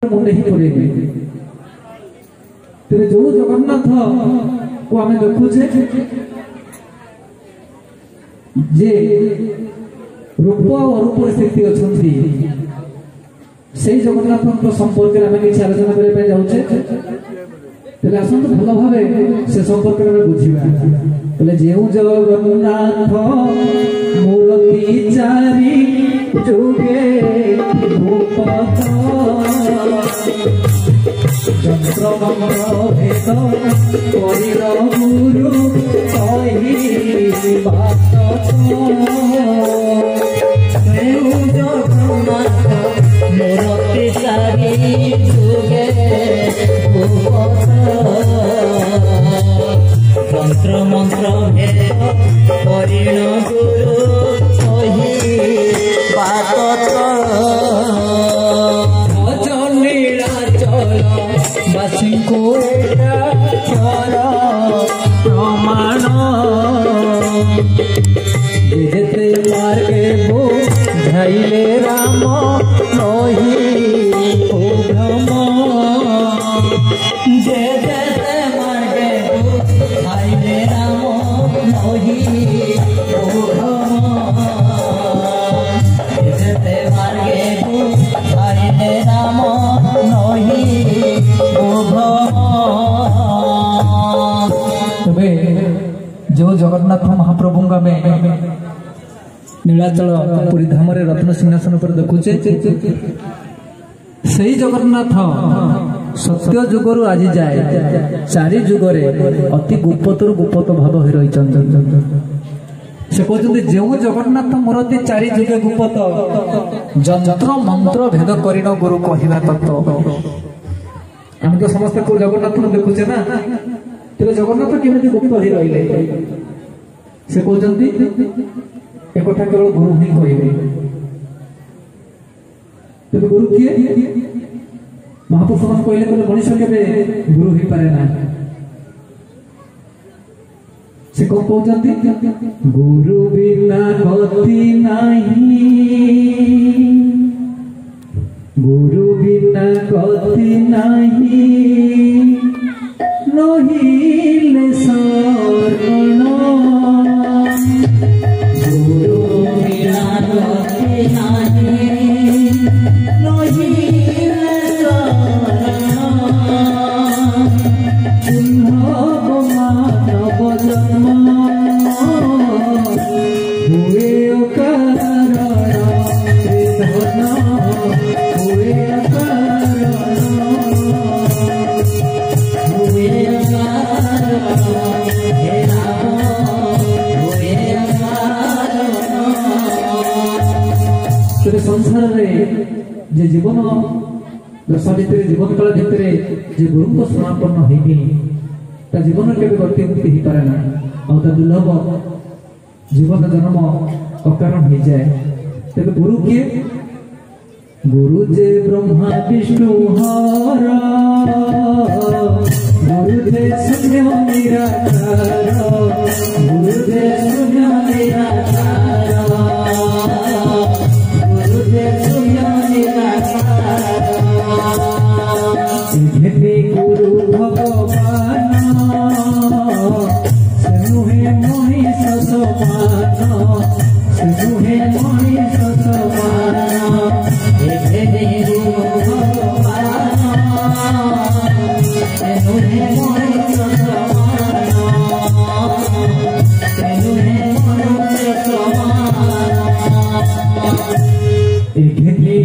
मुंडे ही पड़े तेरे जो जगन्नाथ को आम देखुचे जे रूप और अरूप स्थिति अच्छा से जगन्नाथ संपर्क में किसी आलोचना करने जाऊे तेरे आसतु भल भाव से संपर्क में बुझा जो जगन्नाथ मूर्ति चारि जुगे भूपत चंद्रमंगल भेद करिल गुरु कहि बात जगन्नाथ मूर्ति चारि जुगे भूपत तंत्र मंत्र भेद करिल गुरु कहि बात बासी को प्रमाण जेते मार्गे बुझाइले राम रही भ्रम जेते मार्गे बुझाइले राम रही भ्रम जेते मार्गे बुझाइले राम रही जो जगन्नाथ महाप्रभु में नीलाचल पुरी धाम रत्न सिंहासन पर देखुचे सही जगन्नाथ सत्य जुगरु आज जाए चारि जुगरे अति गुप्तरु गुप्त भाव हो रही से कहते जो जगन्नाथ मूर्ति चारि जुगे गुप्त जंत्र मंत्र भेद करिन गुरु कहवा तत्व आम तो समस्त को जगन्नाथ देखुचे ना तेरे जगन्नाथ केमी गुप्त हो रही से कहते एक केवल गुरु ही कहे तेरे गुरु किए महापुरुष मान कहले मनुष्य के गुरु ही पारे ना से कौन कहते गुरु बिना गति नहीं गुरु बिना गति नहीं नहिले शरण गुरु बिना गति नहीं नहिले शरण मानव जन्म हुए कारण हुए संसार जे जीवन दशा भितर जीवन काल भितर जे गुरु को समापन्न होनी जीवन के गति हो पारे ना आ दुर्लभ जीवन जन्म अकारण हो जाए तेज गुरु किए गुरु जे ब्रह्मा विष्णु हर गुरु जे शून्य निराकार गुरु जे शून्य निराकार गुरु जे शून्य निराकार गुरु भगवान नुहे मनीष समान नुहे मनीष समान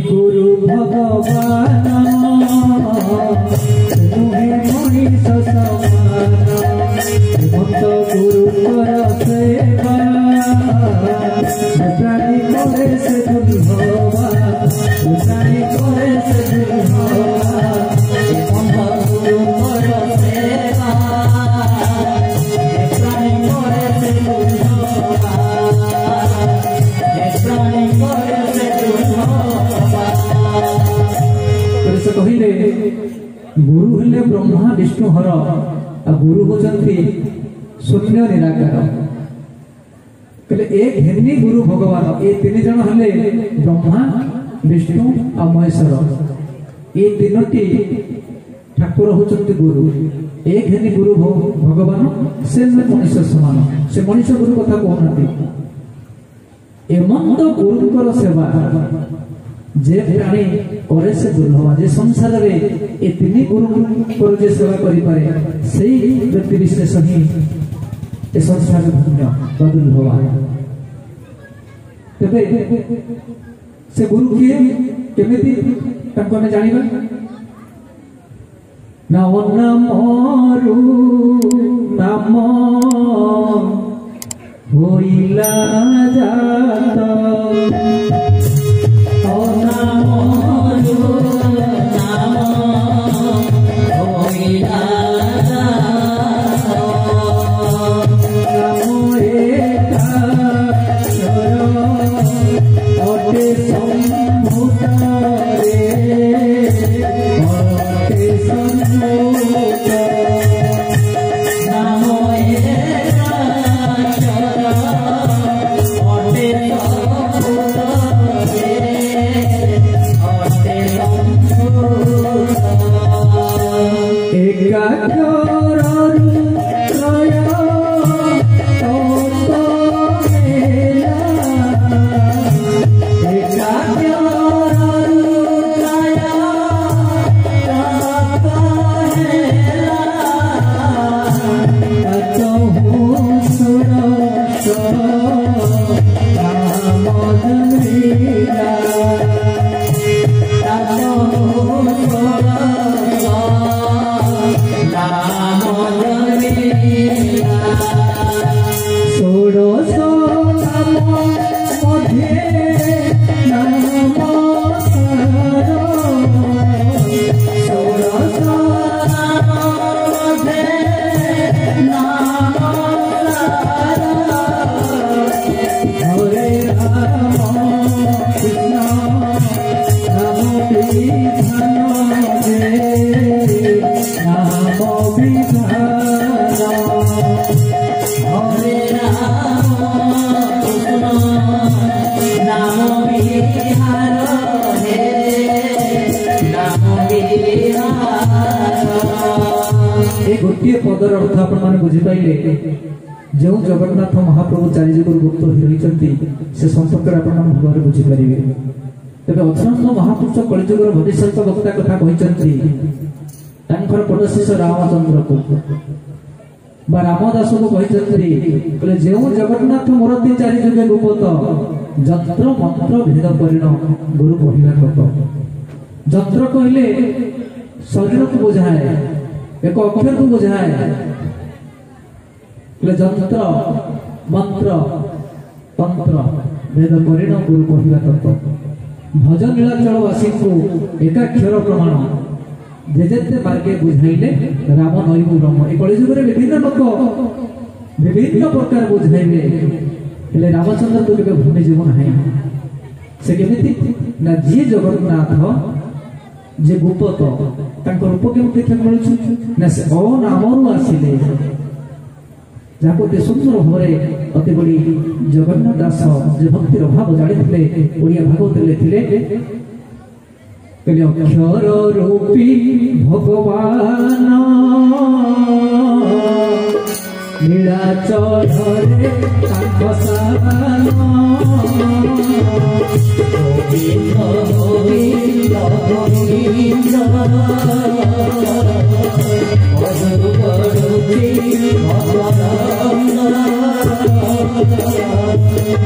गुरु भगवान नुहे मनीष समान भक्त गुरु कर सेवा प्राणी करे से दुर्भवा प्राणी करे से दुर्भवा भक्त गुरु कर सेवा प्राणी करे से दुर्भवा प्राणी करे से दुर्भवा से कहले गुरु हेले ब्रह्मा विष्णु हर आ गुरु होचंती शून्य निराकार कहले एक हेनी गुरु भगवान ये तीन जन हेले ब्रह्मा विष्णु और महेश्वर ये तीनोटी ठाकुर होचंती गुरु एक हेनी गुरु भगवान से मनुष्य समान से मनुष्य गुरु कथा कहना एमंत गुरुंकर सेवा जे प्राणी करे से दुर्लभ जे संसार रे ए तीन गुरुंकर जे सेवा करि पारे सेही व्यक्ति विशेष ही ए संसार धन्य दुर्लभ तबे से गुरु किए केमिति ताको ने जानिबा नाम नामरु नाम होइला जात ओ नामरु नाम होइला जात नाम एका चर ओटे सम्भूत रे ओटे सम्भूत नाम एका चर ओटे सम्भूत रे ओटे सम्भूत एका चररु त्रय गोटे पदर अर्थ आपण माने बुझी पाइले जो जगन्नाथ महाप्रभु चारि जुगर गुप्त रही से संपर्क आपण मान भलरे बुझी परिबे तबे अथांत महापुरुष कलिजुगर भविष्यत वक्ता कथा कहिचंती तांकर पड़ोशी रामचंद्र को बा रामदास को कहिचंती कहले जो जगन्नाथ मूर्ति चारि जुगे गुप्त जंत्र मंत्र भेद करिण गुरु कहिला कत जंत्र कहले शरीर को बुझाए एक अक्षर को बुझाए जंत्र मंत्र तंत्र भेद करिण गुरु कहिला तत्व भजन नीलाचलवासी को एकाक्षर प्रमाण जेजेते मार्गे बुझाइले राम नईबु ब्रह्म ए कलिजुगरे विभिन्न लोक विभिन्न प्रकार बुझाइले हेले रामचंद्र तो केबे भूमि जीवन है से केमिति ना जी जगन्नाथ जे गुप्त तांको रूप केमिति देखा मिलुछु ना से ओ नामरु आसिले जाको ते सुंदर भरे अति बड़ी जगन्नाथ दास जे भक्तिर भाव जानिथिले ओडिया भागवत लेथिले कहले अक्षर रूपी भगवान नीलाचलरे तांको सावन गोविंद गोविंद गोविंद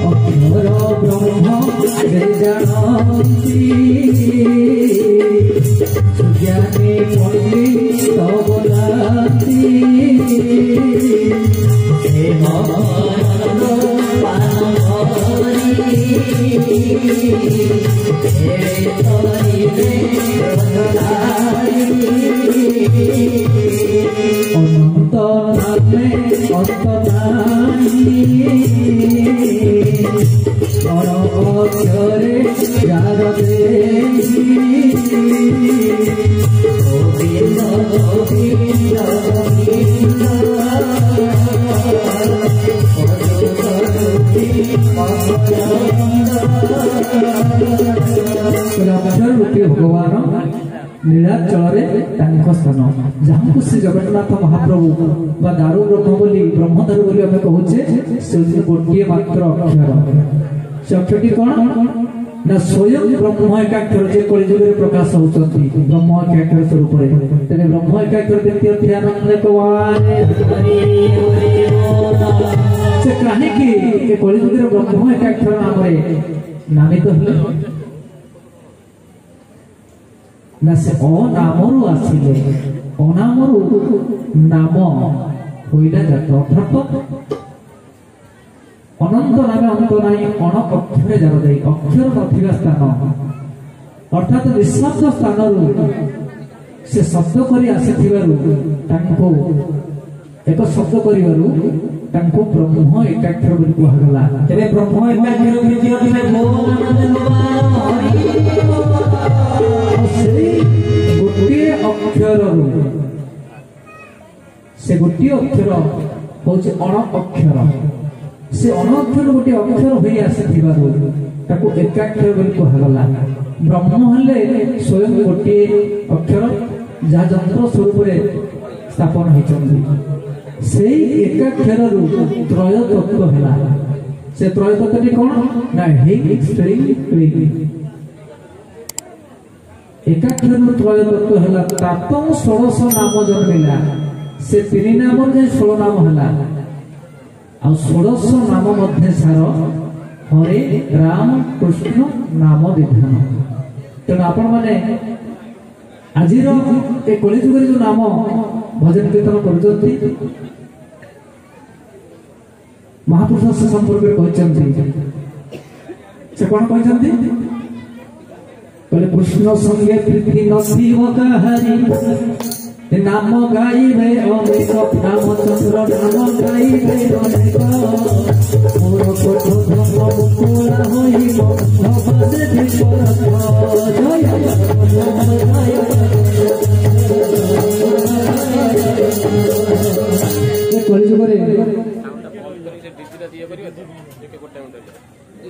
अक्षर ब्रह्म जे जानती सुज्ञानी पंडित बोलाती हे महानंद पानभरी हे तोरी अनंत नामे अंत नाही पर अक्षरे जार देहि गोविंद गोविंद गोविंद अक्षर रूपी भगवान नीलाचल स्थान जहाँ श्री जगन्नाथ महाप्रभु बा दारु ब्रह्म बोली ब्रह्मदारु बोली आम कहे से गोटे मात्र अक्षर से अक्षरटी कौन ना स्वयं ब्रह्म एकाक्षर जे कलिजुग प्रकाश होती ब्रह्म एकाक्षर स्वरूप तेरे ब्रह्म एकाक्षर द्वितीय ध्यानंद से कहीं कलिजुग ब्रह्म एकाक्षर नाम नामित ना से अनामरु आसिले अनामरु नाम होइला जात अर्थात अनंत नामे अंत नाई अण अक्षरे जार दे अक्षर नथिबा स्थान अर्थात निःशब्द स्थान से शब्द करी आसिथिबारु तांको एक शब्द करिबारु तांको ब्रह्म एकाक्षर बोली कुहागला तेरे ब्रह्म एकाक्षर द्वितीय दिने गोटे अक्षर से गोटे अक्षर हूँ अण अक्षर से अण अक्षर गोटे अक्षर हो आसिथिबारु ताको एकाक्षर बोली कुहागला ब्रह्म हेले स्वयं गोटे अक्षर जहाँ यंत्र स्वरूप स्थापन होती से एकाक्षर त्रय तत्व है से त्रय तत्व कौन ना एकाक्षर त्रय तत्व है तातम 16 नाम जन्मिला से 3 नाम 16 नाम है आ 16 नाम मध्य सार हरे राम कृष्ण नाम विधान तेणु आपण मैंने आज कलिजुग जो नाम भजन कीर्तन कर महापुरुष से संपर्क से कौन कहते कृष्ण संगे प्रीति नसीब कहारी नाम गाइबे अनेक रामचंद्र नाम गाइबे अनेक मोर कोठ धन मुकुला होई भवसे विपरत जय कलिजुग रे